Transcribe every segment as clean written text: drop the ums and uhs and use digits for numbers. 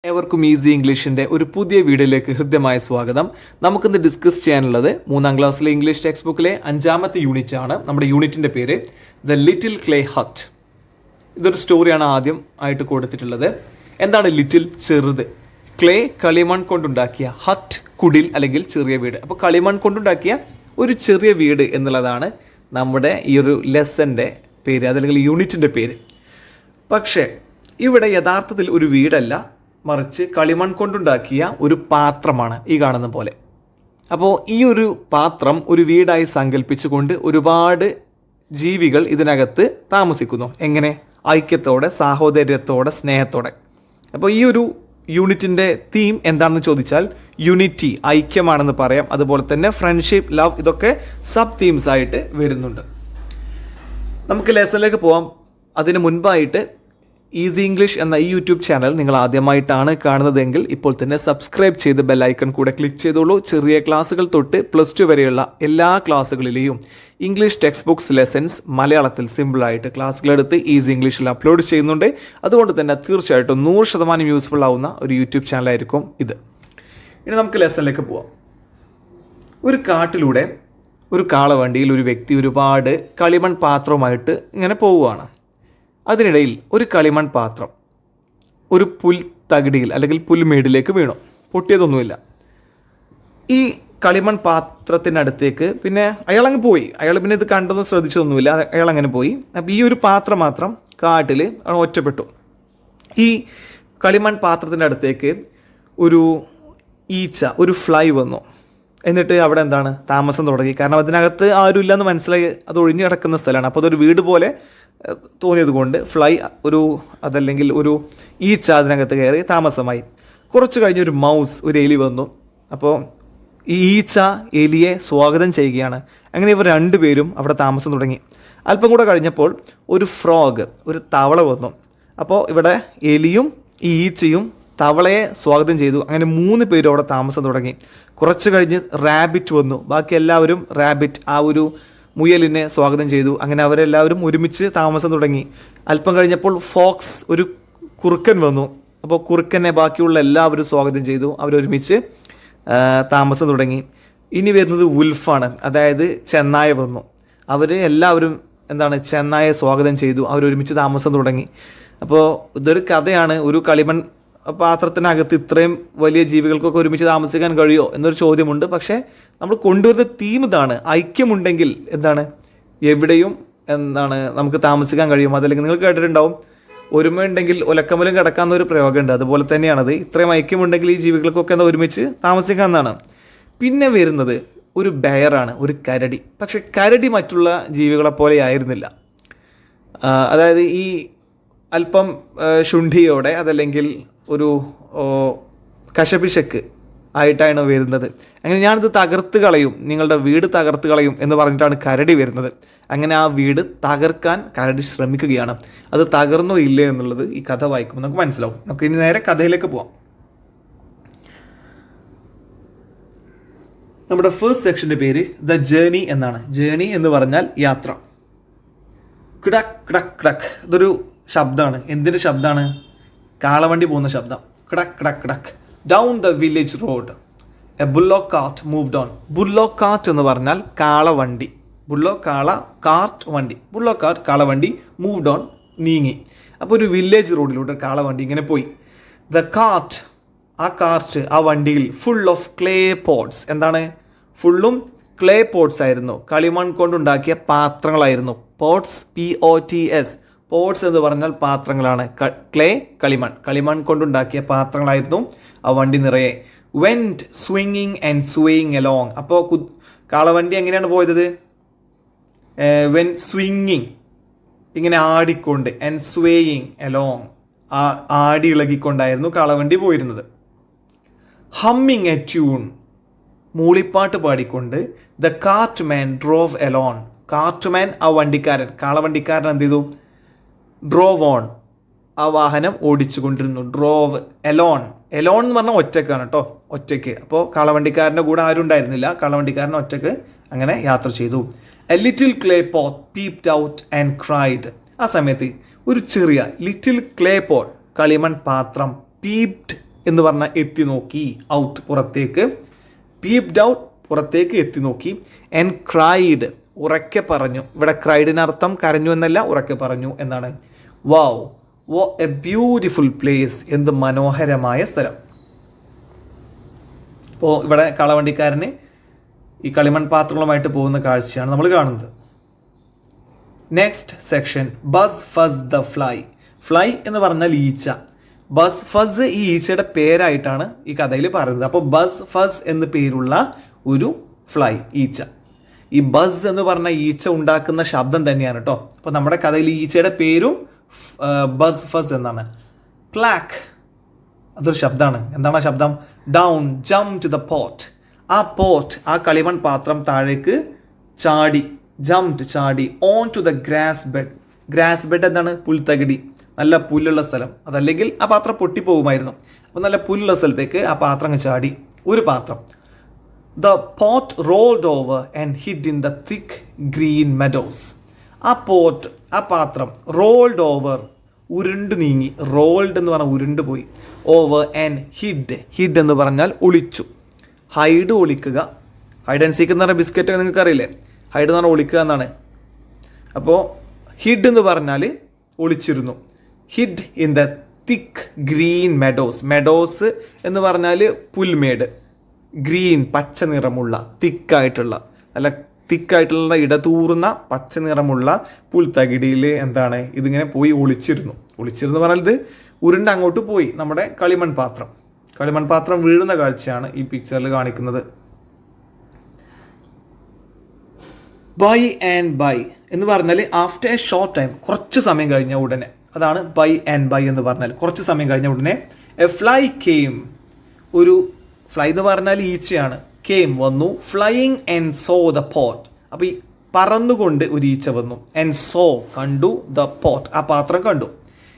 ഏവർക്കും ഈസി ഇംഗ്ലീഷിൻ്റെ ഒരു പുതിയ വീഡിയോയിലേക്ക് ഹൃദ്യമായ സ്വാഗതം. നമുക്കിന്ന് ഡിസ്കസ് ചെയ്യാനുള്ളത് 3ാം ക്ലാസ്സിലെ ഇംഗ്ലീഷ് ടെക്സ്റ്റ് ബുക്കിലെ 5ാമത്തെ യൂണിറ്റ് ആണ്. നമ്മുടെ യൂണിറ്റിൻ്റെ പേര് ദ ലിറ്റിൽ ക്ലേ ഹട്ട്. ഇതൊരു സ്റ്റോറിയാണ് ആദ്യം ആയിട്ട് കൊടുത്തിട്ടുള്ളത്. എന്താണ് ലിറ്റിൽ? ചെറുത്. ക്ലേ കളിമൺ കൊണ്ടുണ്ടാക്കിയ, ഹട്ട് കുടിൽ അല്ലെങ്കിൽ ചെറിയ വീട്. അപ്പോൾ കളിമൺ കൊണ്ടുണ്ടാക്കിയ ഒരു ചെറിയ വീട് എന്നുള്ളതാണ് നമ്മുടെ ഈ ഒരു ലെസൻ്റെ പേര്, അതല്ലെങ്കിൽ യൂണിറ്റിൻ്റെ പേര്. പക്ഷേ ഇവിടെ യഥാർത്ഥത്തിൽ ഒരു വീടല്ല, മറിച്ച് കളിമൺ കൊണ്ടുണ്ടാക്കിയ ഒരു പാത്രമാണ് ഈ കാണുന്ന പോലെ. അപ്പോൾ ഈ ഒരു പാത്രം ഒരു വീടായി സങ്കല്പിച്ചുകൊണ്ട് ഒരുപാട് ജീവികൾ ഇതിനകത്ത് താമസിക്കുന്നു. എങ്ങനെ? ഐക്യത്തോടെ, സാഹോദര്യത്തോടെ, സ്നേഹത്തോടെ. അപ്പോൾ ഈ ഒരു യൂണിറ്റിൻ്റെ തീം എന്താണെന്ന് ചോദിച്ചാൽ യൂണിറ്റി, ഐക്യമാണെന്ന് പറയാം. അതുപോലെ തന്നെ ഫ്രണ്ട്ഷിപ്പ്, ലവ്, ഇതൊക്കെ സബ് തീംസ് ആയിട്ട് വരുന്നുണ്ട്. നമുക്ക് ലെസണിലേക്ക് പോവാം. അതിന് മുൻപായിട്ട് ഈസി ഇംഗ്ലീഷ് എന്ന ഈ യൂട്യൂബ് ചാനൽ നിങ്ങൾ ആദ്യമായിട്ടാണ് കാണുന്നതെങ്കിൽ ഇപ്പോൾ തന്നെ സബ്സ്ക്രൈബ് ചെയ്ത് ബെല്ലൈക്കൺ കൂടെ ക്ലിക്ക് ചെയ്തോളൂ. ചെറിയ ക്ലാസ്സുകൾ തൊട്ട് +2 വരെയുള്ള എല്ലാ ക്ലാസ്സുകളിലെയും ഇംഗ്ലീഷ് ടെക്സ്റ്റ് ബുക്സ് ലെസൺസ് മലയാളത്തിൽ സിമ്പിളായിട്ട് ക്ലാസ്സുകളെടുത്ത് ഈസി ഇംഗ്ലീഷിൽ അപ്ലോഡ് ചെയ്യുന്നുണ്ട്. അതുകൊണ്ട് തന്നെ തീർച്ചയായിട്ടും 100% യൂസ്ഫുൾ ആവുന്ന ഒരു യൂട്യൂബ് ചാനലായിരിക്കും ഇത്. ഇനി നമുക്ക് ലെസണിലേക്ക് പോവാം. ഒരു കാട്ടിലൂടെ ഒരു കാളവണ്ടിയിൽ ഒരു വ്യക്തി ഒരുപാട് കളിമൺ പാത്രവുമായിട്ട് ഇങ്ങനെ പോവുകയാണ്. അതിനിടയിൽ ഒരു കളിമൺ പാത്രം ഒരു പുൽത്തകിടിയിൽ അല്ലെങ്കിൽ പുൽമേടിലേക്ക് വീണു. പൊട്ടിയതൊന്നുമില്ല. ഈ കളിമൺ പാത്രത്തിനടുത്തേക്ക് പിന്നെ അയാളങ്ങ് പോയി. അയാൾ പിന്നെ ഇത് കണ്ടൊന്നും ശ്രദ്ധിച്ചതൊന്നുമില്ല. അയാളങ്ങനെ പോയി. അപ്പോൾ ഈ ഒരു പാത്രം മാത്രം കാട്ടിൽ ഒറ്റപ്പെട്ടു. ഈ കളിമൺ പാത്രത്തിൻ്റെ അടുത്തേക്ക് ഒരു ഈച്ച, ഒരു ഫ്ലൈ വന്നു. എന്നിട്ട് അവിടെ എന്താണ് താമസം തുടങ്ങി. കാരണം അതിനകത്ത് ആരും ഇല്ലയെന്ന് മനസ്സിലായി. അത് ഒഴിഞ്ഞു കിടക്കുന്ന സ്ഥലമാണ്. അപ്പോൾ അതൊരു വീട് പോലെ തോന്നിയത് കൊണ്ട് ഫ്ലൈ അതല്ലെങ്കിൽ ഒരു ഈച്ച അതിനകത്ത് കയറി താമസമായി. കുറച്ച് കഴിഞ്ഞ് ഒരു മൗസ്, ഒരു എലി വന്നു. അപ്പോൾ ഈ ഈച്ച എലിയെ സ്വാഗതം ചെയ്യുകയാണ്. അങ്ങനെ ഇവർ രണ്ടുപേരും അവിടെ താമസം തുടങ്ങി. അല്പം കൂടെ കഴിഞ്ഞപ്പോൾ ഒരു ഫ്രോഗ്, ഒരു തവള വന്നു. അപ്പോൾ ഇവിടെ എലിയും ഈ ഈച്ചയും തവളയെ സ്വാഗതം ചെയ്തു. അങ്ങനെ 3 പേരും അവിടെ താമസം തുടങ്ങി. കുറച്ച് കഴിഞ്ഞ് റാബിറ്റ് വന്നു. ബാക്കി എല്ലാവരും റാബിറ്റ്, ആ ഒരു മുയലിനെ സ്വാഗതം ചെയ്തു. അങ്ങനെ അവരെല്ലാവരും ഒരുമിച്ച് താമസം തുടങ്ങി. അല്പം കഴിഞ്ഞപ്പോൾ ഫോക്സ്, ഒരു കുറുക്കൻ വന്നു. അപ്പോൾ കുറുക്കനെ ബാക്കിയുള്ള എല്ലാവരും സ്വാഗതം ചെയ്തു. അവരൊരുമിച്ച് താമസം തുടങ്ങി. ഇനി വരുന്നത് വുൽഫാണ്, അതായത് ചെന്നായ വന്നു. അവർ എല്ലാവരും ചെന്നായെ സ്വാഗതം ചെയ്തു. അവരൊരുമിച്ച് താമസം തുടങ്ങി. അപ്പോൾ ഇതൊരു കഥയാണ്. ഒരു കളിമൺ പാത്രത്തിനകത്ത് ഇത്രയും വലിയ ജീവികൾക്കൊക്കെ ഒരുമിച്ച് താമസിക്കാൻ കഴിയുമോ എന്നൊരു ചോദ്യമുണ്ട്. പക്ഷേ നമ്മൾ കൊണ്ടുവരുന്ന തീം ഇതാണ്. ഐക്യമുണ്ടെങ്കിൽ എവിടെയും നമുക്ക് താമസിക്കാൻ കഴിയും. അതല്ലെങ്കിൽ നിങ്ങൾ കേട്ടിട്ടുണ്ടാവും, ഒരുമയുണ്ടെങ്കിൽ ഒലക്കമലും കിടക്കാവുന്നൊരു പ്രയോഗമുണ്ട്. അതുപോലെ തന്നെയാണത്. ഇത്രയും ഐക്യമുണ്ടെങ്കിൽ ഈ ജീവികൾക്കൊക്കെ ഒരുമിച്ച് താമസിക്കാമെന്നാണ്. പിന്നെ വരുന്നത് ഒരു ബെയറാണ്, ഒരു കരടി. പക്ഷെ കരടി മറ്റുള്ള ജീവികളെപ്പോലെ ആയിരുന്നില്ല. അതായത് ഈ അല്പം ശുണ്ഠിയോടെ, അതല്ലെങ്കിൽ ഒരു കശപിശക്ക് ആയിട്ടാണ് വരുന്നത്. അങ്ങനെ ഞാനിത് തകർത്ത് കളയും, നിങ്ങളുടെ വീട് തകർത്ത് കളയും എന്ന് പറഞ്ഞിട്ടാണ് കരടി വരുന്നത്. അങ്ങനെ ആ വീട് തകർക്കാൻ കരടി ശ്രമിക്കുകയാണ്. അത് തകർന്നോ ഇല്ലേ എന്നുള്ളത് ഈ കഥ വായിക്കുമ്പോൾ നമുക്ക് മനസ്സിലാവും. നമുക്ക് ഇനി നേരെ കഥയിലേക്ക് പോവാം. നമ്മുടെ ഫസ്റ്റ് സെക്ഷൻ്റെ പേര് ദ ജേർണി എന്നാണ്. ജേർണി എന്ന് പറഞ്ഞാൽ യാത്ര. കിടക് കിടക് കിടക്, ഇതൊരു ശബ്ദമാണ്. എന്തിൻ്റെ ശബ്ദമാണ്? കാളവണ്ടി പോകുന്ന ശബ്ദം. കിടക് കിടക് കിടക്. Down the village road a bullock cart moved on. Bullock cart എന്ന് പറഞ്ഞാൽ കാളവണ്ടി. കാർട്ട് വണ്ടി. ബുള്ളോക്ക് കാർട്ട് കാളവണ്ടി. മൂവ്ഡ് ഓൺ, നീങ്ങി. അപ്പോൾ ഒരു വില്ലേജ് റോഡിലൂടെ കാളവണ്ടി ഇങ്ങനെ പോയി. ദ കാർട്ട്, ആ വണ്ടിയിൽ ഫുൾ ഓഫ് ക്ലേ പോട്ട്സ്. ഫുള്ളും ക്ലേ പോട്ട്സ് ആയിരുന്നു. കളിമൺ കൊണ്ടുണ്ടാക്കിയ പാത്രങ്ങളായിരുന്നു. Pots, POTS. പോട്ട്സ് എന്ന് പറഞ്ഞാൽ പാത്രങ്ങളാണ്. ക്ലേ, കളിമൺ കൊണ്ടുണ്ടാക്കിയ പാത്രങ്ങളായിരുന്നു ആ വണ്ടി നിറയെ. വെൻറ്റ് സ്വിങ്ങിങ് ആൻഡ് സ്വേയിങ് എലോങ്. അപ്പോൾ കാളവണ്ടി എങ്ങനെയാണ് പോയത്? വെൻ സ്വിങ്ങിങ്, ഇങ്ങനെ ആടിക്കൊണ്ട്, ആൻഡ് സ്വേയിങ് എലോങ്, ആടി ഇളകിക്കൊണ്ടായിരുന്നു കാളവണ്ടി പോയിരുന്നത്. ഹമ്മിങ് എ ട്യൂൺ, മൂളിപ്പാട്ട് പാടിക്കൊണ്ട്. The cart man drove alone. Cartman, ആ വണ്ടിക്കാരൻ, കാളവണ്ടിക്കാരൻ എന്ത് ചെയ്തു? ഡ്രോവ് ഓൺ, ആ വാഹനം ഓടിച്ചു കൊണ്ടിരുന്നു. ഡ്രോവ് എലോൺ എന്ന് പറഞ്ഞാൽ ഒറ്റക്കാണ് കേട്ടോ, ഒറ്റയ്ക്ക്. അപ്പോൾ കാളവണ്ടിക്കാരൻ്റെ കൂടെ ആരും ഉണ്ടായിരുന്നില്ല. കാളവണ്ടിക്കാരൻ ഒറ്റയ്ക്ക് അങ്ങനെ യാത്ര ചെയ്തു. A little clay pot peeped out and cried. ആ സമയത്ത് ഒരു ചെറിയ ലിറ്റിൽ ക്ലേ പോട്ട്, കളിമൺ പാത്രം, പീപ്ഡ് എന്ന് പറഞ്ഞാൽ എത്തി നോക്കി, ഔട്ട് പുറത്തേക്ക്, പീപ്ഡ് ഔട്ട് പുറത്തേക്ക് എത്തി നോക്കി, ആൻഡ് ക്രൈഡ് ഉറക്കെ പറഞ്ഞു. ഇവിടെ ക്രൈഡിനർത്ഥം കരഞ്ഞു എന്നല്ല, ഉറക്കെ പറഞ്ഞു എന്നാണ്. Wow what A beautiful place, എന്ത് മനോഹരമായ സ്ഥലം. അപ്പോൾ ഇവിടെ കളവണ്ടിക്കാരന് ഈ കളിമൺ പാത്രങ്ങളുമായിട്ട് പോകുന്ന കാഴ്ചയാണ് നമ്മൾ കാണുന്നത്. നെക്സ്റ്റ് സെക്ഷൻ, ബസ് ഫസ് ദ ഫ്ലൈ. ഫ്ലൈ എന്ന് പറഞ്ഞാൽ ഈച്ച. ബസ് ഫസ് ഈ ഈച്ചയുടെ പേരായിട്ടാണ് ഈ കഥയിൽ പറയുന്നത്. അപ്പോൾ ബസ് ഫസ് എന്ന് പേരുള്ള ഒരു ഫ്ലൈ, ഈച്ച. ഈ ബസ് എന്ന് പറഞ്ഞ ഈച്ച ഉണ്ടാക്കുന്ന ശബ്ദം തന്നെയാണ് കേട്ടോ. അപ്പോൾ നമ്മുടെ കഥയിൽ ഈച്ചയുടെ പേരും ബസ് ഫസ് എന്നാണ്. ക്ലാക്ക് അതൊരു ശബ്ദമാണ്. എന്താണ് ആ ശബ്ദം? Down jump to the pot. ആ പോട്ട്, ആ കളിമൺ പാത്രം താഴേക്ക് ചാടി, ജംപ് ചാടി. On to the grass bed. Grass bed എന്താണ്? പുൽത്തകിടി, നല്ല പുല്ലുള്ള സ്ഥലം. അതല്ലെങ്കിൽ ആ പാത്രം പൊട്ടിപ്പോകുമായിരുന്നു. അപ്പോൾ നല്ല പുല്ലുള്ള സ്ഥലത്തേക്ക് ആ പാത്രം അങ്ങ് ചാടി. ഒരു പാത്രം. The pot rolled over and hid in the thick green meadows. ആ പോട്ട്, ആ പാത്രം റോൾഡ് ഓവർ ഉരുണ്ട് നീങ്ങി. റോൾഡ് എന്ന് പറഞ്ഞാൽ ഉരുണ്ട് പോയി. ഓവർ ആൻഡ് ഹിഡ്, ഹിഡ് എന്ന് പറഞ്ഞാൽ ഒളിച്ചു. ഹൈഡ് ഒളിക്കുക. ഹൈഡ് ആൻഡ് സീക്ക് എന്ന് പറഞ്ഞാൽ ബിസ്ക്കറ്റ് നിങ്ങൾക്ക് അറിയില്ലേ? ഹൈഡ് എന്ന് പറഞ്ഞാൽ ഒളിക്കുക എന്നാണ്. അപ്പോൾ ഹിഡ് എന്ന് പറഞ്ഞാൽ ഒളിച്ചിരുന്നു. Hid in the thick green meadows. Meadows എന്ന് പറഞ്ഞാൽ പുൽമേട്. ഗ്രീൻ പച്ച നിറമുള്ള, തിക്കായിട്ടുള്ള, നല്ല തിക്കായിട്ടുള്ള ഇടതൂർന്ന പച്ച നിറമുള്ള പുൽത്തകിടിയിൽ എന്താണ് ഇതിങ്ങനെ പോയി ഒളിച്ചിരുന്നു. ഒളിച്ചിരുന്നു പറഞ്ഞാൽ ഇത് ഉരുണ്ട് അങ്ങോട്ട് പോയി. നമ്മുടെ കളിമൺ പാത്രം, കളിമൺ പാത്രം വീഴുന്ന കാഴ്ചയാണ് ഈ പിക്ചറിൽ കാണിക്കുന്നത്. ബൈ ആൻഡ് ബൈ എന്ന് പറഞ്ഞാൽ ആഫ്റ്റർ എ ഷോർട്ട് ടൈം, കുറച്ച് സമയം കഴിഞ്ഞ ഉടനെ. അതാണ് ബൈ ആൻഡ് ബൈ എന്ന് പറഞ്ഞാൽ. കുറച്ച് സമയം കഴിഞ്ഞ ഉടനെ എ ഫ്ലൈ കെയിം. ഒരു ഫ്ലൈ എന്ന് പറഞ്ഞാൽ ഈച്ചയാണ്. കെയിം വന്നു. Flying and saw the pot. അപ്പോൾ ഈ പറന്നുകൊണ്ട് ഒരു ഈച്ച വന്നു. ആൻഡ് സോ കണ്ടു, ദ പോട്ട് ആ പാത്രം കണ്ടു.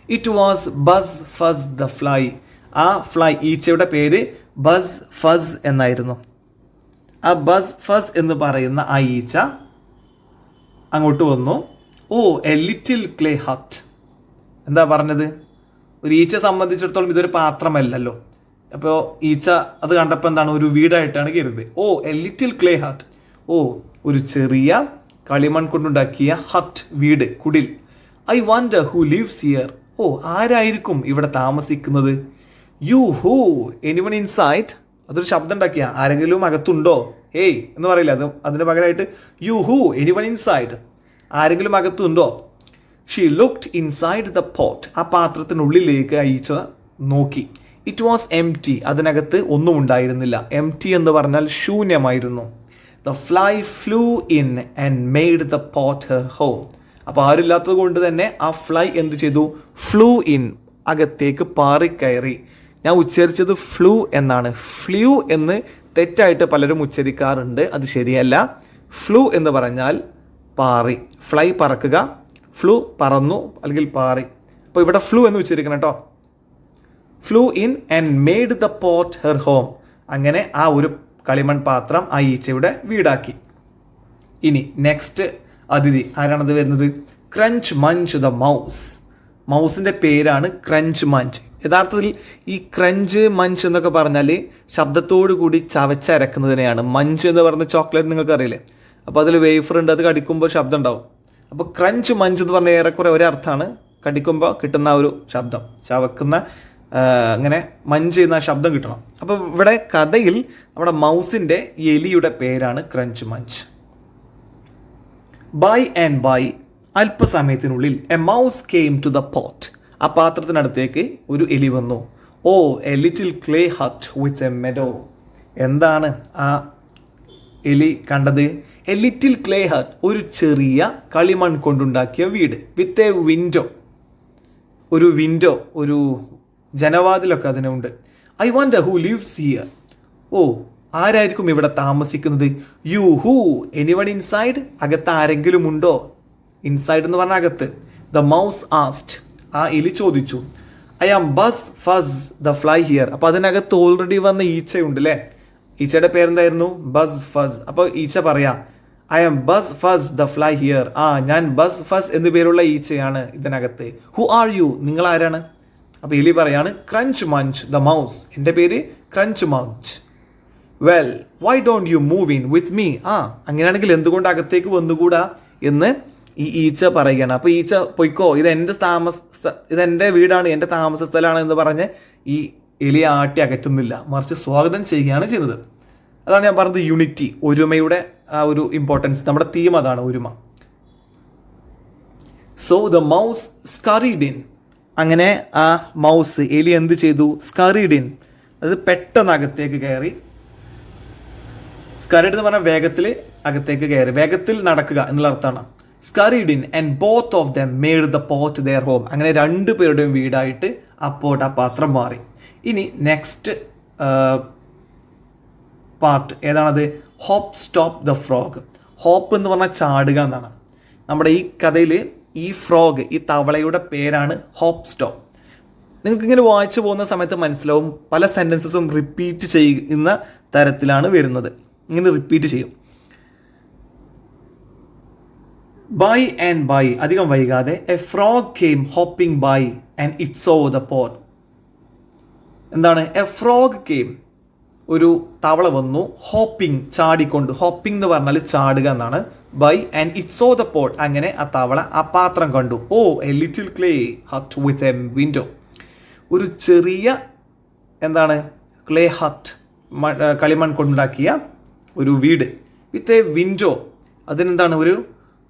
ഇറ്റ് വാസ് ബസ് ഫസ് ദ ഫ്ലൈ. ആ ഫ്ലൈ ഈച്ചയുടെ പേര് ബസ് ഫസ് എന്നായിരുന്നു. ആ ബസ് ഫസ് എന്ന് പറയുന്ന ആ ഈച്ച അങ്ങോട്ട് വന്നു. Oh a little clay hut. എന്താ പറഞ്ഞത്? ഒരു ഈച്ച സംബന്ധിച്ചിടത്തോളം ഇതൊരു പാത്രമല്ലല്ലോ. അപ്പോൾ ഈച്ച അത് കണ്ടപ്പോൾ എന്താണ്? ഒരു വീടായിട്ടാണ് കരുത്. Oh a little clay hut. ഓ ഒരു ചെറിയ കളിമൺ കൊണ്ടുണ്ടാക്കിയ ഹട്ട്, വീട്, കുടിൽ. I wonder who lives here. ഓ ആരായിരിക്കും ഇവിടെ താമസിക്കുന്നത്? Yoo hoo anyone inside. അതൊരു ശബ്ദം ഉണ്ടാക്കിയ ആരെങ്കിലും അകത്തുണ്ടോ? ഹേയ് എന്ന് പറയില്ല. അതിന് പകരമായിട്ട് യു ഹൂ എനിവൺ ഇൻസൈഡ്. ആരെങ്കിലും അകത്തുണ്ടോ? She looked inside the pot. ആ പാത്രത്തിനുള്ളിലേക്ക് ഈച്ച നോക്കി. It was empty. അതിനകത്ത് ഒന്നും ഉണ്ടായിരുന്നില്ല. എംപ്റ്റി എന്ന് പറഞ്ഞാൽ ശൂന്യമായിരുന്നു. The fly flew in and made the pot her home. അപ്പോൾ ആരില്ലാത്തത് കൊണ്ട് തന്നെ ആ ഫ്ലൈ എന്ത് ചെയ്തു? ഫ്ലൂ ഇൻ, അകത്തേക്ക് പാറിക്കയറി. ഞാൻ ഉച്ചരിച്ചത് ഫ്ലൂ എന്നാണ്. ഫ്ലൂ എന്ന് തെറ്റായിട്ട് പലരും ഉച്ചരിക്കാറുണ്ട്. അത് ശരിയല്ല. ഫ്ലൂ എന്ന് പറഞ്ഞാൽ പാറി. ഫ്ലൈ പറക്കുക, ഫ്ലൂ പറന്നു അല്ലെങ്കിൽ പാറി. അപ്പോൾ ഇവിടെ ഫ്ലൂ എന്ന് ഉച്ചരിക്കണം കേട്ടോ. Flu in and made the pot her home. അങ്ങനെ ആ ഒരു കളിമൺ പാത്രം ആ ഈച്ചയുടെ വീടാക്കി. ഇനി നെക്സ്റ്റ് അതിഥി ആരാണത് വരുന്നത്? Crunch Munch the mouse. മൗസിൻ്റെ പേരാണ് ക്രഞ്ച് മഞ്ച്. യഥാർത്ഥത്തിൽ ഈ ക്രഞ്ച് മഞ്ച് എന്നൊക്കെ പറഞ്ഞാൽ ശബ്ദത്തോടു കൂടി ചവച്ചരക്കുന്നതിനെയാണ്. മഞ്ച് എന്ന് പറയുന്ന ചോക്ലേറ്റ് നിങ്ങൾക്ക് അറിയില്ലേ? അപ്പോൾ അതിൽ വേഫർ ഉണ്ട്, അത് കടിക്കുമ്പോൾ ശബ്ദം ഉണ്ടാവും. അപ്പോൾ ക്രഞ്ച് മഞ്ച് എന്ന് പറഞ്ഞാൽ ഏറെക്കുറെ ഒരർത്ഥമാണ്. കടിക്കുമ്പോൾ കിട്ടുന്ന ഒരു ശബ്ദം, ചവക്കുന്ന അങ്ങനെ മഞ്ച് ചെയ്യുന്ന ശബ്ദം കിട്ടണം. അപ്പോൾ ഇവിടെ കഥയിൽ നമ്മുടെ മൗസിൻ്റെ എലിയുടെ പേരാണ് Crunch Munch. By and by, അല്പസമയത്തിനുള്ളിൽ a mouse came to the pot. ആ പാത്രത്തിനടുത്തേക്ക് ഒരു എലി വന്നു. Oh a little clay hut with a meadow. എന്താണ് ആ എലി കണ്ടത്? എ ലിറ്റിൽ ക്ലേ ഹട്ട്, ഒരു ചെറിയ കളിമൺ കൊണ്ടുണ്ടാക്കിയ വീട്. വിത്ത് എ വിൻഡോ, ഒരു വിൻഡോ, ഒരു ജനവാതിലൊക്കെ അതിനുണ്ട്. I wonder who lives here. ഓ ആരായിരിക്കും ഇവിടെ താമസിക്കുന്നത്? Yoo hoo anyone inside. അകത്ത് ആരെങ്കിലും ഉണ്ടോ? ഇൻസൈഡ് എന്ന് പറഞ്ഞാൽ അകത്ത്. ദ മൗസ് ആസ്റ്റ്, ആ എലി ചോദിച്ചു. ഐ ആം ബസ് ഫസ് ദ ഫ്ലൈ ഹിയർ. അപ്പോൾ അതിനകത്ത് ഓൾറെഡി വന്ന ഈച്ചയുണ്ട് അല്ലേ? ഈച്ചയുടെ പേരെന്തായിരുന്നു? ബസ് ഫസ്. അപ്പോൾ ഈച്ച പറയാ ഐ ആം ബസ് ഫസ് ദ ഫ്ലൈ ഹിയർ. ഞാൻ ബസ് ഫസ് എന്നു പേരുള്ള ഈച്ചയാണ് ഇതിനകത്ത്. Who are U? നിങ്ങൾ ആരാണ്? അപ്പോൾ എലി പറയാണ് ക്രഞ്ച് മഞ്ച് ദ മൗസ്, എൻ്റെ പേര് crunch Munch. Well why don't you move in with me, അങ്ങനെയാണെങ്കിൽ എന്തുകൊണ്ട് അകത്തേക്ക് വന്നുകൂടാ എന്ന് ഈ ഈച്ച പറയുകയാണ്. അപ്പോൾ ഈച്ച പൊയ്ക്കോ, ഇതെൻ്റെ വീടാണ്, എൻ്റെ താമസ സ്ഥലമാണ് എന്ന് പറഞ്ഞ് ഈ എലിയെ ആട്ടി അകറ്റുന്നില്ല, മറിച്ച് സ്വാഗതം ചെയ്യുകയാണ് ചെയ്യുന്നത്. അതാണ് ഞാൻ പറഞ്ഞത് യൂണിറ്റി, ഒരുമയുടെ ആ ഒരു ഇമ്പോർട്ടൻസ്. നമ്മുടെ തീം അതാണ്, ഒരുമ. സോ ദ മൗസ് സ്കറീഡ് ഇൻ, അങ്ങനെ ആ മൗസ് എലി എന്ത് ചെയ്തു? സ്കറീഡ് ഇൻ, അത് പെട്ടെന്ന് അകത്തേക്ക് കയറി. സ്കറീഡ് എന്ന് പറഞ്ഞാൽ വേഗത്തിൽ അകത്തേക്ക് കയറി, വേഗത്തിൽ നടക്കുക എന്നുള്ള അർത്ഥമാണ്. Scurried in and both of them made the pot their home, അങ്ങനെ രണ്ടു പേരുടെയും വീടായിട്ട് ആ പാത്രം മാറി. ഇനി നെക്സ്റ്റ് പാർട്ട് ഏതാണത്? Hop stop the frog. Hop എന്ന് പറഞ്ഞാൽ ചാടുക എന്നാണ്. നമ്മുടെ ഈ കഥയിൽ ഈ ഫ്രോഗ്, ഈ തവളയുടെ പേരാണ് ഹോപ്പ് സ്റ്റോപ്പ്. നിങ്ങൾക്കിങ്ങനെ വായിച്ചു പോകുന്ന സമയത്ത് മനസ്സിലാവും പല സെൻറ്റൻസസും റിപ്പീറ്റ് ചെയ്യുന്ന തരത്തിലാണ് വരുന്നത്. ഇങ്ങനെ റിപ്പീറ്റ് ചെയ്യും. ബൈ ആൻഡ് ബൈ, അധികം വൈകാതെ a frog came hopping by and it saw the pot. എന്താണ് എ ഫ്രോഗ് കെയിം? ഒരു തവള വന്നു, ഹോപ്പിംഗ് ചാടിക്കൊണ്ട്. ഹോപ്പിംഗ് എന്ന് പറഞ്ഞാൽ ചാടുക എന്നാണ്. By and it saw the pot, അങ്ങനെ ആ തവള ആ പാത്രം കണ്ടു. Oh a little clay hut with a window, ഒരു ചെറിയ എന്താണ് ക്ലേ ഹട്ട്, കളിമൺ കൊണ്ടുണ്ടാക്കിയ ഒരു വീട്. വിത്ത് എ വിൻഡോ, അതിനെന്താണ് ഒരു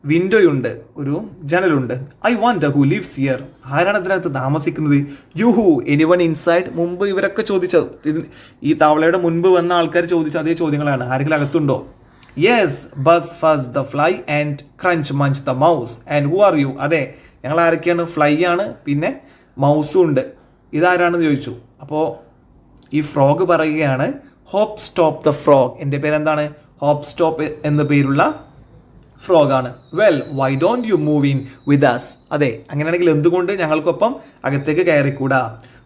വിൻഡോയുണ്ട്, ഒരു ജനലുണ്ട്. I wonder who lives here, ആരാണ് ഇതിനകത്ത് താമസിക്കുന്നത്? യു ഹു എനിവൺ ഇൻസൈഡ്, മുമ്പ് ഇവരൊക്കെ ചോദിച്ച, ഈ തവളയുടെ മുൻപ് വന്ന ആൾക്കാർ ചോദിച്ച അതേ ചോദ്യങ്ങളാണ്. ആരെങ്കിലും അകത്തുണ്ടോ? യെസ് ബസ് ഫസ് the fly and crunch Munch the mouse and who are U. അതെ, ഞങ്ങൾ ആരൊക്കെയാണ്? ഫ്ലൈ ആണ്, പിന്നെ മൗസും ഉണ്ട്. ഇതാരാണെന്ന് ചോദിച്ചു. അപ്പോൾ ഈ ഫ്രോഗ് പറയുകയാണ് ഹോപ്പ് സ്റ്റോപ്പ് ദ ഫ്രോഗ്, എൻ്റെ പേരെന്താണ്? ഹോപ്പ് സ്റ്റോപ്പ് എന്ന പേരുള്ള ഫ്രോഗാണ്. Well why don't you move in with us, അതെ അങ്ങനെയാണെങ്കിൽ എന്തുകൊണ്ട് ഞങ്ങൾക്കൊപ്പം അകത്തേക്ക് കയറിക്കൂടാ?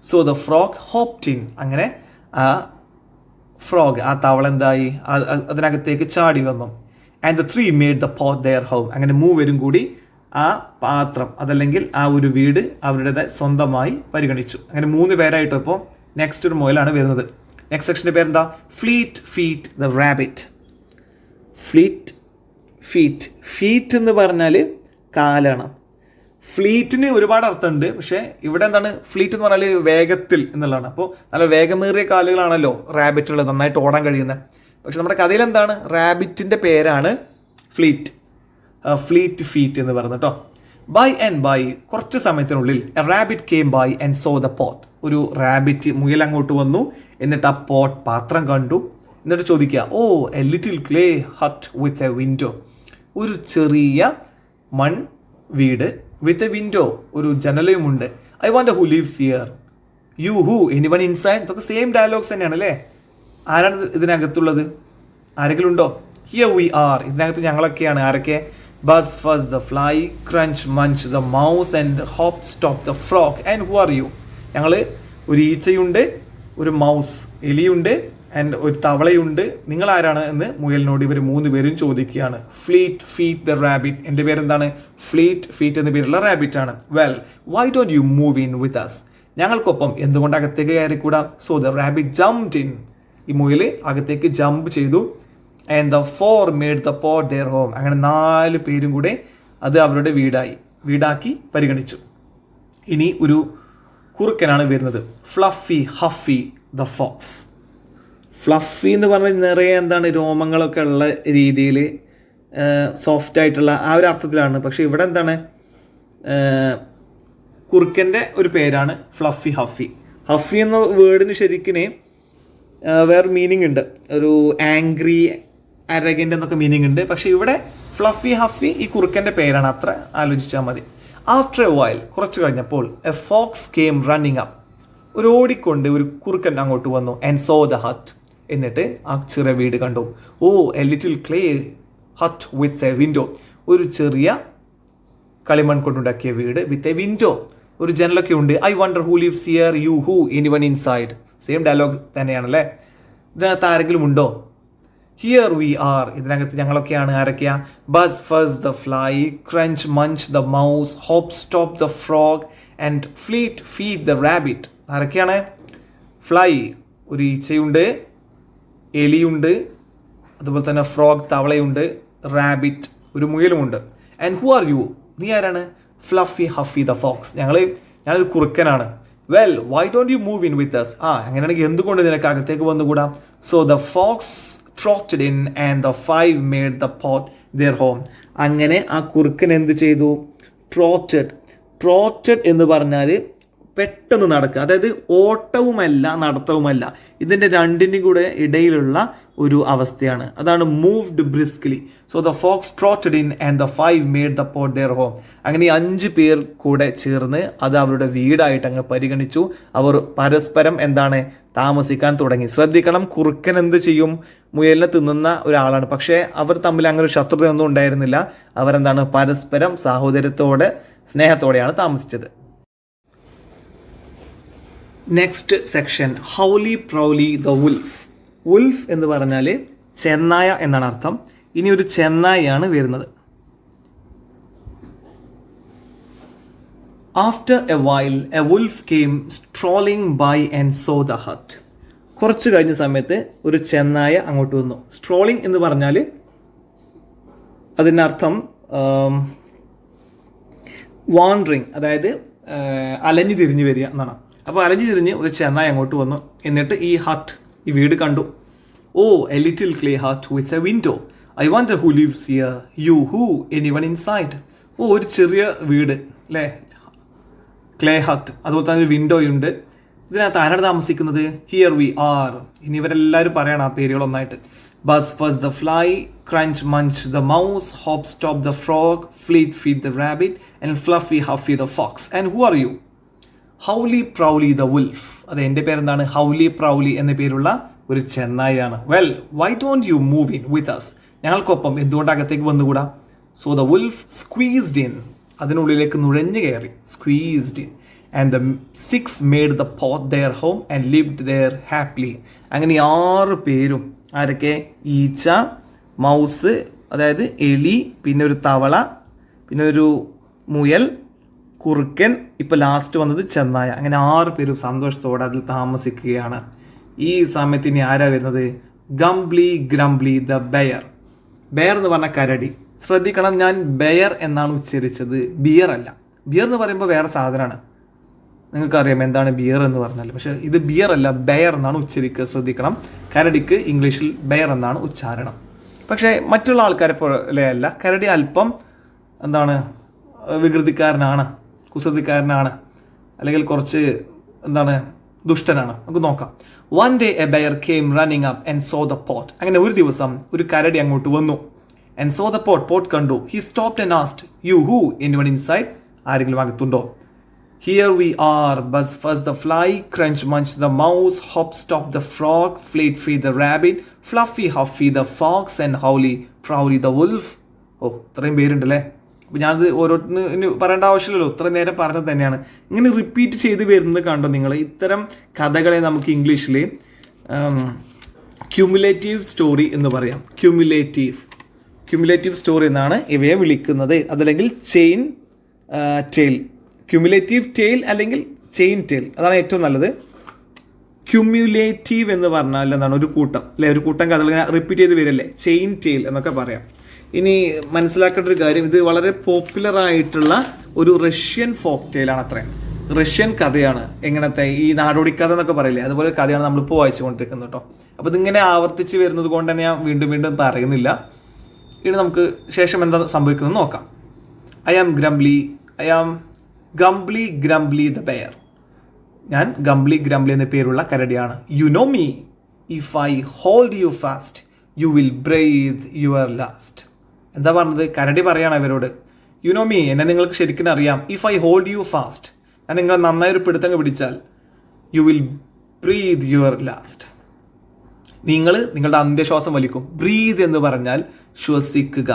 So the frog hopped in, അങ്ങനെ ആ ഫ്രോഗ്, ആ തവള എന്തായി? അതിനകത്തേക്ക് ചാടി വന്നു. And the three made the pot their home, അങ്ങനെ മൂവരും കൂടി ആ പാത്രം അതല്ലെങ്കിൽ ആ ഒരു വീട് അവരുടെ സ്വന്തമായി പരിഗണിച്ചു. അങ്ങനെ 3 പേരായിട്ട് ഇപ്പോൾ നെക്സ്റ്റ് ഒരു മുയലാണ് വരുന്നത്. നെക്സ്റ്റ് സെക്ഷൻ്റെ പേരെന്താ? Fleet feet the rabbit. Fleet feet, feet എന്ന് പറഞ്ഞാൽ കാലാണ്. ഫ്ലീറ്റിന് ഒരുപാട് അർത്ഥമുണ്ട്, പക്ഷേ ഇവിടെ എന്താണ് ഫ്ലീറ്റ് എന്ന് പറഞ്ഞാൽ വേഗത്തിൽ എന്നുള്ളതാണ്. അപ്പോൾ നല്ല വേഗമേറിയ കാലുകളാണല്ലോ റാബിറ്റുള്ളത്, നന്നായിട്ട് ഓടാൻ കഴിയുന്നത്. പക്ഷെ നമ്മുടെ കഥയിൽ എന്താണ്? റാബിറ്റിൻ്റെ പേരാണ് ഫ്ലീറ്റ്, ഫ്ലീറ്റ് ഫീറ്റ് എന്ന് പറയുന്നത് കേട്ടോ. ബൈ ആൻഡ് ബൈ, കുറച്ച് സമയത്തിനുള്ളിൽ a rabbit came by and saw the pot, ഒരു റാബിറ്റ് മുയൽ അങ്ങോട്ട് വന്നു, എന്നിട്ട് ആ പോട്ട് പാത്രം കണ്ടു. എന്നിട്ട് ചോദിക്കുക, oh a little clay hut with a window, ഒരു ചെറിയ മൺ വീട്, വിത്ത് എ വിൻഡോ, ഒരു ജനലയുമുണ്ട്. I wonder who lives here, you who anyone inside. ഇതൊക്കെ സെയിം ഡയലോഗ്സ് തന്നെയാണ് അല്ലേ? ആരാണ് ഇതിനകത്തുള്ളത്? ആരെങ്കിലും ഉണ്ടോ? ഹിയർ വി ആർ, ഇതിനകത്ത് ഞങ്ങളൊക്കെയാണ്. ആരൊക്കെ? ബസ് ഫസ് the fly, crunch Munch the mouse and hop stop the frog and who are you. ഞങ്ങൾ ഒരു ഈച്ചയുണ്ട്, ഒരു മൗസ് എലിയുണ്ട്, ആൻഡ് ഒരു തവളയുണ്ട്. നിങ്ങൾ ആരാണ് എന്ന് മുയലിനോട് ഇവർ 3 പേരും ചോദിക്കുകയാണ്. ഫ്ലീറ്റ് ഫീറ്റ് ദ റാബിറ്റ്, എൻ്റെ പേരെന്താണ്? ഫ്ലീറ്റ് ഫീറ്റ് എന്ന പേരുള്ള റാബിറ്റ് ആണ്. Well why don't you move in with us, ഞങ്ങൾക്കൊപ്പം എന്തുകൊണ്ട് അകത്തേക്ക് കയറിക്കൂടാ? So the rabbit jumped in, ഈ മുയൽ അകത്തേക്ക് ജമ്പ് ചെയ്തു. And the 4 made the pot their home, അങ്ങനെ 4 പേരും കൂടെ അത് അവരുടെ വീടാക്കി പരിഗണിച്ചു. ഇനി ഒരു കുറുക്കനാണ് വരുന്നത്. Fluffy Huffy the fox. Fluffy എന്ന് പറഞ്ഞാൽ നിറയെ എന്താണ് രോമങ്ങളൊക്കെ ഉള്ള രീതിയിൽ സോഫ്റ്റ് ആയിട്ടുള്ള ആ ഒരു അർത്ഥത്തിലാണ്. പക്ഷേ ഇവിടെ എന്താണ് കുറുക്കൻ്റെ ഒരു പേരാണ് ഫ്ലഫി ഹഫി. ഹഫി എന്ന വേർഡിന് ശരിക്കും വേറെ മീനിങ് ഉണ്ട്, ഒരു ആംഗ്രി അരഗൻ്റ് എന്നൊക്കെ മീനിങ് ഉണ്ട്. പക്ഷേ ഇവിടെ ഫ്ലഫി ഹഫി ഈ കുറുക്കൻ്റെ പേരാണ്, അത്ര ആലോചിച്ചാൽ മതി. ആഫ്റ്റർ എ വൈൽ, കുറച്ച് കഴിഞ്ഞപ്പോൾ a fox came running up, ഒരു ഓടിക്കൊണ്ട് ഒരു കുറുക്കൻ അങ്ങോട്ട് വന്നു. ആൻഡ് സോ ദ ഹട്ട്, എന്നിട്ട് ആ ചെറിയ വീട് കണ്ടു. Oh a little clay hut with a window, ഒരു ചെറിയ കളിമൺ കൊണ്ടുണ്ടാക്കിയ വീട്, വിത്ത് എ വിൻഡോ, ഒരു ജനലൊക്കെ ഉണ്ട്. I wonder who lives here, you who anyone inside. Same dialogue തന്നെയാണല്ലേ. ഇതിനകത്ത് ആരെങ്കിലും ഉണ്ടോ? ഹിയർ വി ആർ, ഇതിനകത്ത് ഞങ്ങളൊക്കെയാണ്. ആരൊക്കെയാ? ബസ് ഫസ് the fly, crunch Munch the mouse, Hop stop the frog and Fleet Feed the rabbit. ആരൊക്കെയാണ്? ഫ്ലൈ ഒരു ഈച്ചയുണ്ട്, എലിയുണ്ട്, അതുപോലെ തന്നെ ഫ്രോഗ് തവളയുണ്ട്, റാബിറ്റ് ഒരു മുയലുമുണ്ട്. And who are you? നീ ആരാണ്? Fluffy Huffy the fox. ഞാനൊരു കുറുക്കനാണ്. Well why don't you move in with us? അങ്ങനെയാണെങ്കിൽ എന്തുകൊണ്ട് നിനക്ക് അകത്തേക്ക് വന്നുകൂടാ? So the fox trotted in and the five made the pot their home. അങ്ങനെ ആ കുറുക്കൻ എന്ത് ചെയ്തു? ട്രോട്ടഡ് എന്ന് പറഞ്ഞാൽ പെട്ടെന്ന് നടക്കുക, അതായത് ഓട്ടവുമല്ല നടത്തവുമല്ല, ഇതിൻ്റെ രണ്ടിൻ്റെയും കൂടെ ഇടയിലുള്ള ഒരു അവസ്ഥയാണ്. അതാണ് moved briskly. So the fox trotted in and the five made the pot their home. അങ്ങനെ ഈ 5 പേർ കൂടെ ചേർന്ന് അത് അവരുടെ വീടായിട്ട് അങ്ങ് പരിഗണിച്ചു. അവർ പരസ്പരം താമസിക്കാൻ തുടങ്ങി. ശ്രദ്ധിക്കണം, കുറുക്കൻ എന്ത് ചെയ്യും? മുയലിനെ തിന്നുന്ന ഒരാളാണ്. പക്ഷേ അവർ തമ്മിൽ അങ്ങനെ ഒരു ശത്രുതയൊന്നും ഉണ്ടായിരുന്നില്ല. പരസ്പരം സാഹോദര്യത്തോടെ സ്നേഹത്തോടെയാണ് താമസിച്ചത്. Next section, Howly Prowly the wolf. Wolf എന്ന് പറഞ്ഞാൽ ചെന്നായ എന്നാണ് അർത്ഥം. ഇനി ഒരു ചെന്നായാണ് വരുന്നത്. After a while a wolf came strolling by and saw the hut. കുറച്ച് കഴിഞ്ഞ സമയത്ത് ഒരു ചെന്നായ അങ്ങോട്ട് വന്നു. സ്ട്രോളിംഗ് എന്ന് പറഞ്ഞാൽ അതിനർത്ഥം വാണ്ടറിങ്, അതായത് അലഞ്ഞു തിരിഞ്ഞു വരിക എന്നാണ്. അപ്പോൾ അലഞ്ഞു തിരിഞ്ഞ് ഒരു ചെന്നായ അങ്ങോട്ട് വന്നു. എന്നിട്ട് ഈ വീട് കണ്ടു. Oh a little clay hut with a window, I wonder who lives here, you who anyone inside. ഒരു ചെറിയ വീട് അല്ലേ, ക്ലേ ഹട്ട്, അതുപോലെ തന്നെ ഒരു വിൻഡോ ഉണ്ട്. ഇതിനകത്ത് ആരാണ് താമസിക്കുന്നത്? Here we are. ഇനി ഇവരെല്ലാവരും പറയണം ആ പേരുകളൊന്നായിട്ട്. ബസ് ഫസ് the fly, crunch Munch the mouse, Hop stop the frog, Fleet Feed the rabbit and Fluffy Huffy the fox. And who are you? Howly Prowly the wolf. അത് എൻ്റെ പേരെന്താണ്? Howly Prowly എന്ന പേരുള്ള ഒരു ചെന്നായാണ്. Well why don't you move in with us? ഞങ്ങൾക്കൊപ്പം എന്തുകൊണ്ട് അകത്തേക്ക് വന്നുകൂടാ? So the wolf squeezed in. അതിനുള്ളിലേക്ക് നുഴഞ്ഞു കയറി. Squeezed in and the 6 made the pot their home and lived there happily. അങ്ങനെ 6 പേരും ആരൊക്കെ? ഈച്ച, മൗസ് അതായത് എലി, പിന്നെ ഒരു തവള, പിന്നെ ഒരു മുയൽ, കുറുക്കൻ, ഇപ്പോൾ ലാസ്റ്റ് വന്നത് ചെന്നായ. അങ്ങനെ 6 പേരും സന്തോഷത്തോടെ അതിൽ താമസിക്കുകയാണ്. ഈ സമയത്ത് ഇനി ആരാ വരുന്നത്? Gumbly ഗ്രംബ്ലി the bear. ബെയർ എന്ന് പറഞ്ഞാൽ കരടി. ശ്രദ്ധിക്കണം, ഞാൻ ബെയർ എന്നാണ് ഉച്ചരിച്ചത്, ബിയർ അല്ല. ബിയർ എന്ന് പറയുമ്പോൾ വേറെ സാധനമാണ്, നിങ്ങൾക്കറിയാം എന്താണ് ബിയർ എന്ന് പറഞ്ഞാൽ. പക്ഷേ ഇത് ബിയർ അല്ല, ബെയർ എന്നാണ് ഉച്ചരിക്കുക. ശ്രദ്ധിക്കണം, കരടിക്ക് ഇംഗ്ലീഷിൽ ബെയർ എന്നാണ് ഉച്ചാരണം. പക്ഷേ മറ്റുള്ള ആൾക്കാരെ പോലെ അല്ല, കരടി അല്പം വികൃതിക്കാരനാണ്, കുസൃതിക്കാരനാണ്, അല്ലെങ്കിൽ കുറച്ച് ദുഷ്ടനാണ്. നമുക്ക് നോക്കാം. One day a bear came running up and saw the pot. അങ്ങനെ ഒരു ദിവസം ഒരു കരടി അങ്ങോട്ട് വന്നു. ആൻഡ് സോ ദ പോട്ട് കണ്ടു. He stopped and asked, yoo who anyone inside? ആരെങ്കിലും അകത്തുണ്ടോ? ഹിയർ വി ആർ, ബസ് ഫസ് the fly, crunch Munch the mouse, Hop stop the frog, Fleet Feed the rabbit, Fluffy Huffy the fox and Howly Prowly the wolf. ഇത്രയും പേരുണ്ടല്ലേ. അപ്പോൾ ഞാനത് ഓരോരുത്തരും പറയേണ്ട ആവശ്യമില്ലല്ലോ, ഇത്രയും നേരം പറഞ്ഞത് തന്നെയാണ്. ഇങ്ങനെ റിപ്പീറ്റ് ചെയ്ത് വരുന്നത് കണ്ടോ നിങ്ങൾ? ഇത്തരം കഥകളെ നമുക്ക് ഇംഗ്ലീഷിൽ ക്യുമുലേറ്റീവ് സ്റ്റോറി എന്ന് പറയാം. ക്യുമുലേറ്റീവ് സ്റ്റോറി എന്നാണ് ഇവയെ വിളിക്കുന്നത്. അതല്ലെങ്കിൽ ചെയിൻ ടെയിൽ, ക്യുമുലേറ്റീവ് ടെയിൽ അല്ലെങ്കിൽ ചെയിൻ ടെയിൽ, അതാണ് ഏറ്റവും നല്ലത്. ക്യുമുലേറ്റീവ് എന്ന് പറഞ്ഞാൽ എന്താണ്? ഒരു കൂട്ടം അല്ലെ, ഒരു കൂട്ടം കഥകൾ ഇങ്ങനെ റിപ്പീറ്റ് ചെയ്ത് വരില്ലേ, ചെയിൻ ടെയിൽ എന്നൊക്കെ പറയാം. ഇനി മനസ്സിലാക്കേണ്ട ഒരു കാര്യം, ഇത് വളരെ പോപ്പുലർ ആയിട്ടുള്ള ഒരു റഷ്യൻ ഫോക്ക് ടെയിലാണ്. അത്രയും റഷ്യൻ കഥയാണ്. എങ്ങനത്തെ ഈ നാടോടി കഥ എന്നൊക്കെ പറയില്ലേ, അതുപോലെ കഥയാണ് നമ്മളിപ്പോൾ വായിച്ചുകൊണ്ടിരിക്കുന്നത് കേട്ടോ. അപ്പോൾ ഇതിങ്ങനെ ആവർത്തിച്ച് വരുന്നത് കൊണ്ട് തന്നെ ഞാൻ വീണ്ടും പറയുന്നില്ല. ഇനി നമുക്ക് ശേഷം എന്താ സംഭവിക്കുന്നത് നോക്കാം. I am Gumbly ഗ്രംബ്ലി the bear. ഞാൻ ഗംബ്ലി ഗ്രംബ്ലി എന്ന പേരുള്ള കരടിയാണ്. You know me, if I hold you fast you will breathe your last. എന്താ പറഞ്ഞത്? കരടി പറയാണ് അവരോട്, യു നോ മീ, എന്നെ നിങ്ങൾക്ക് ശരിക്കും അറിയാം. If I hold you fast, ഞാൻ നിങ്ങൾ നന്നായി ഒരു പിടുത്തങ്ങ് പിടിച്ചാൽ, you will breathe your last, നിങ്ങൾ നിങ്ങളുടെ അന്ത്യശ്വാസം വലിക്കും. ബ്രീത്ത് എന്ന് പറഞ്ഞാൽ ശ്വസിക്കുക,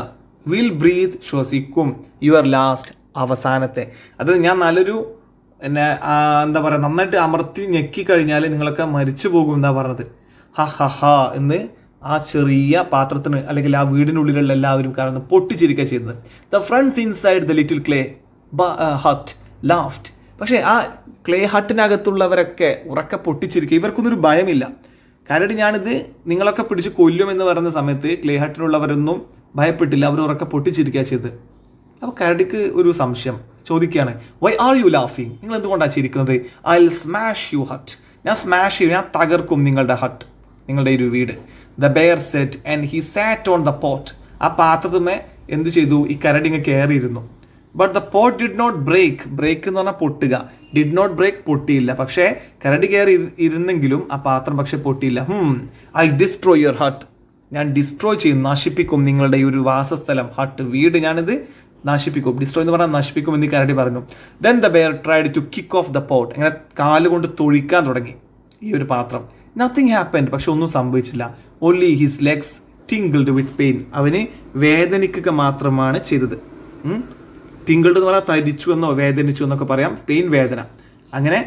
വിൽ ബ്രീത്ത് ശ്വസിക്കും, യുവർ ലാസ്റ്റ് അവസാനത്തെ. അത് ഞാൻ നല്ലൊരു എന്താ പറയുക, നന്നായിട്ട് അമർത്തി ഞെക്കിക്കഴിഞ്ഞാൽ നിങ്ങളൊക്കെ മരിച്ചു പോകും എന്നാ പറഞ്ഞത്. എന്ന് ആ ചെറിയ പാത്രത്തിന് അല്ലെങ്കിൽ ആ വീടിനുള്ളിലുള്ള എല്ലാവരും കാരണം പൊട്ടിച്ചിരിക്കുക ചെയ്തത്. The friends inside the little clay hut laughed. പക്ഷേ ആ ക്ലേ ഹട്ടിനകത്തുള്ളവരൊക്കെ ഉറക്കെ പൊട്ടിച്ചിരിക്കുക. ഇവർക്കൊന്നൊരു ഭയമില്ല. കരടി ഞാനിത് നിങ്ങളൊക്കെ പിടിച്ച് കൊല്ലുമെന്ന് പറയുന്ന സമയത്ത് ക്ലേ ഹട്ടിലുള്ളവരൊന്നും ഭയപ്പെട്ടില്ല. അവർ ഉറക്കെ പൊട്ടിച്ചിരിക്കുക ചെയ്ത്. അപ്പോൾ കരടിക്ക് ഒരു സംശയം ചോദിക്കുകയാണ്, വൈ ആർ യു ലാഫിങ്? നിങ്ങൾ എന്തുകൊണ്ടാണ് ചിരിക്കുന്നത്? I will smash you hut. ഞാൻ സ്മാഷ് ചെയ്യും, ഞാൻ തകർക്കും നിങ്ങളുടെ ഹട്ട്, നിങ്ങളുടെ ഒരു വീട്. The bear set and he sat on the pot. ആ പാത്രത്തുമേ എന്ത് ചെയ്തു? ഈ കരടി ഇങ്ങനെ കയറിയിരുന്നു. But the pot did not break. Break എന്ന് പറഞ്ഞാൽ പൊട്ടുക. ഡിഡ് നോട്ട് ബ്രേക്ക്, പൊട്ടിയില്ല. പക്ഷേ കരടി കയറി ഇരുന്നെങ്കിലും ആ പാത്രം പക്ഷെ പൊട്ടിയില്ല. I destroy your hut. ഞാൻ ഡിസ്ട്രോയ് ചെയ്യും, നശിപ്പിക്കും നിങ്ങളുടെ ഈ ഒരു വാസസ്ഥലം, ഹട്ട്, വീട് ഞാനിത് നശിപ്പിക്കും. ഡിസ്ട്രോയ് എന്ന് പറഞ്ഞാൽ നശിപ്പിക്കും എന്ന് കരടി പറഞ്ഞു. Then the bear tried to kick off the pot. അങ്ങനെ കാലുകൊണ്ട് തൊഴിക്കാൻ തുടങ്ങി ഈ ഒരു പാത്രം. Nothing happened. പക്ഷെ ഒന്നും സംഭവിച്ചില്ല. Only his legs tinkled with pain. അവന് വേദനിക്കുക മാത്രമാണ് ചെയ്തത്. ടിങ്കിൾഡ് എന്ന് പറഞ്ഞാൽ തരിച്ചു എന്നോ വേദനിച്ചു എന്നൊക്കെ പറയാം. പെയിൻ, വേദന. അങ്ങനെ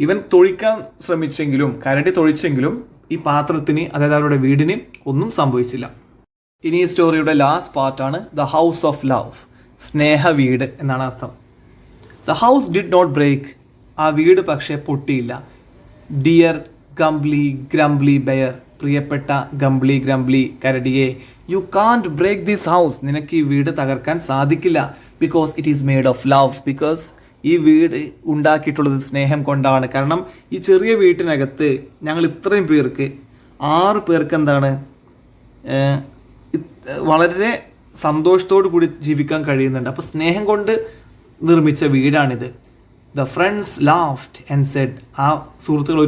ഇവൻ തൊഴിക്കാൻ ശ്രമിച്ചെങ്കിലും, കരടി തൊഴിച്ചെങ്കിലും ഈ പാത്രത്തിന്, അതായത് അവരുടെ വീടിന് ഒന്നും സംഭവിച്ചില്ല. ഇനി ഈ സ്റ്റോറിയുടെ ലാസ്റ്റ് പാർട്ടാണ് ദ ഹൗസ് ഓഫ് ലവ്. സ്നേഹ വീട് എന്നാണ് അർത്ഥം. The house did not break. ആ വീട് പക്ഷേ പൊട്ടിയില്ല. Dear Gumbly Grumbly bear. പ്രിയപ്പെട്ട ഗംബ്ലി ഗ്രംബ്ലി കരടിയെ, you can't break this house. നിനക്ക് ഈ വീട് തകർക്കാൻ സാധിക്കില്ല. Because it is made of love. Because ഈ വീട് ഉണ്ടാക്കിയിട്ടുള്ളത് സ്നേഹം കൊണ്ടാണ്. കാരണം ഈ ചെറിയ വീട്ടിനകത്ത് ഞങ്ങൾ ഇത്രയും പേർക്ക്, 6 പേർക്ക് എന്താണ് വളരെ സന്തോഷത്തോടു കൂടി ജീവിക്കാൻ കഴിയുന്നുണ്ട്. അപ്പോൾ സ്നേഹം കൊണ്ട് നിർമ്മിച്ച വീടാണിത്. The friends laughed and said. ആ സുഹൃത്തുക്കൾ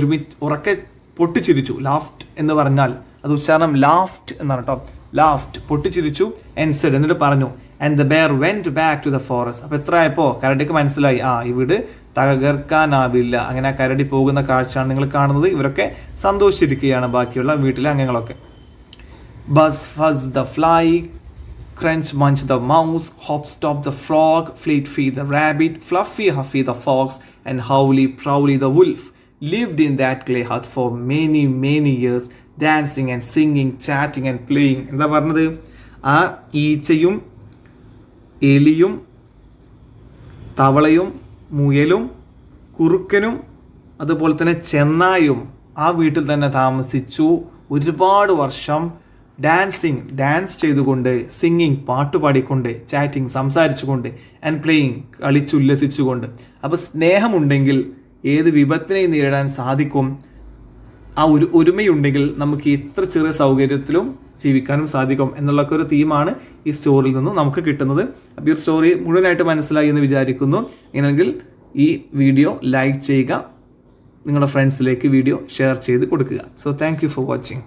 ഉറക്കെ പൊട്ടിച്ചിരിച്ചു. ലാഫ്റ്റ് എന്ന് പറഞ്ഞാൽ അത് ഉച്ചാരണം ലാഫ്റ്റ് എന്നാണ് കേട്ടോ. ലാഫ്റ്റ്, പൊട്ടിച്ചിരിച്ചു. ആൻഡ് സെഡ്, എന്നിട്ട് പറഞ്ഞു, and the bear went back to the forest. അപ്പോൾ എത്ര ആയപ്പോൾ കരടിക്ക് മനസ്സിലായി, ഈ വീട് തകർക്കാനാവില്ല. അങ്ങനെ ആ കരടി പോകുന്ന കാഴ്ചയാണ് നിങ്ങൾ കാണുന്നത്. ഇവരൊക്കെ സന്തോഷിച്ചിരിക്കുകയാണ്, ബാക്കിയുള്ള വീട്ടിലെ അംഗങ്ങളൊക്കെ. ബസ് ഫസ് the fly, crunch munch the mouse, hop stop the frog, fleet feed the rabbit, fluffy huffy the fox, and howly prowly the wolf lived in that clay hut for many many years, dancing and singing, chatting and playing. എന്താ പറഞ്ഞത്? ആ ഈച്ചയും എലിയും തവളയും മുയലും കുറുക്കനും അതുപോലെ തന്നെ ചെന്നായും ആ വീട്ടിൽ തന്നെ താമസിച്ചു ഒരുപാട് വർഷം. ഡാൻസ് ചെയ്തുകൊണ്ട്, സിംഗിങ്, പാട്ടുപാടിക്കൊണ്ട്, ചാറ്റിങ്, സംസാരിച്ചുകൊണ്ട്, ആൻഡ് പ്ലേയിങ്, കളിച്ചുല്ലസിച്ചുകൊണ്ട്. അപ്പോൾ സ്നേഹമുണ്ടെങ്കിൽ ഏത് വിപത്തിനെയും നേരിടാൻ സാധിക്കും. ആ ഒരു ഒരുമയുണ്ടെങ്കിൽ നമുക്ക് എത്ര ചെറിയ സൗകര്യത്തിലും ജീവിക്കാനും സാധിക്കും എന്നുള്ളൊക്കെ ഒരു തീമാണ് ഈ സ്റ്റോറിയിൽ നിന്നും നമുക്ക് കിട്ടുന്നത്. അപ്പോൾ ഈ സ്റ്റോറി മുഴുവനായിട്ട് മനസ്സിലായി എന്ന് വിചാരിക്കുന്നു. അങ്ങനെയെങ്കിൽ ഈ വീഡിയോ ലൈക്ക് ചെയ്യുക, നിങ്ങളുടെ ഫ്രണ്ട്സിലേക്ക് വീഡിയോ ഷെയർ ചെയ്ത് കൊടുക്കുക. So thank you for watching.